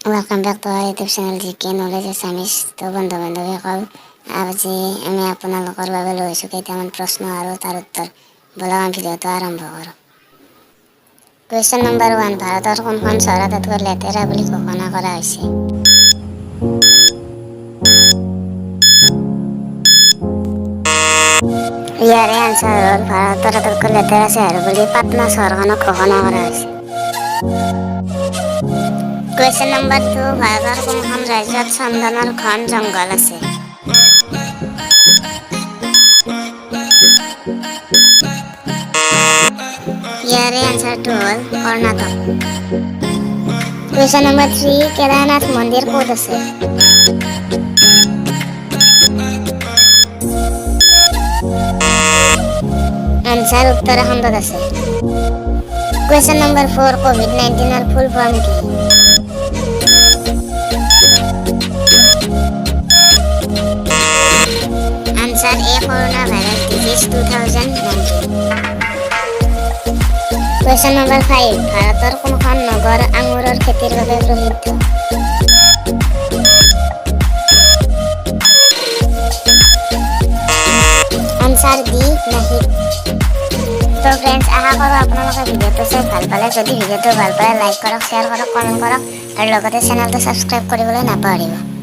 Welcome back to our YouTube channel GK Knowledge Assamese। তো বন্ধু বান্ধৱীসকল আজি আমি আপোনালোকৰ বাবে লৈছোঁ কেইটামান প্ৰশ্ন আৰু তাৰ উত্তৰ। ব'লক আমি ভিডিঅ'টো আৰম্ভ কৰোঁ। কুৱেশ্যন নম্বৰ 1, ভাৰতৰ কোনখন চহৰ আটাইতকৈ লেতেৰা বুলি ঘোষণা কৰা হৈছে? ইয়াৰে আনচাৰ হ'ল ভাৰতৰ আটাইতকৈ লেতেৰা চহৰ বুলি পাটনা চহৰখনক ঘোষণা কৰা হৈছে। কুৱেশ্যন নম্বৰ 2, ভাৰতৰ কোনখন ৰাজ্যত চন্দনৰ ঘন জংঘল আছে? ইয়াৰে আনচাৰটো হ'ল কৰ্ণাটক। কুৱেশ্যন নম্বৰ 3, কেদাৰনাথ মন্দিৰ ক'ত আছে? আনচাৰ উত্তৰাখণ্ডত আছে। Question number 4, COVID-19 full form কি? Answer A, corona virus disease 2019। Question number 5, ভাৰতৰ কোনখন নগৰ আঙুৰৰ খেতিৰ বাবে প্ৰসিদ্ধ? Answer D, Nashik. তো ফ্ৰেণ্ডছ, আশা কৰোঁ আপোনালোকে ভিডিঅ'টো চাই ভাল পালে। যদি ভিডিঅ'টো ভাল পালে লাইক কৰক, শ্বেয়াৰ কৰক, কমেণ্ট কৰক আৰু লগতে চেনেলটো ছাবস্ক্ৰাইব কৰিবলৈ নাপাহৰিব।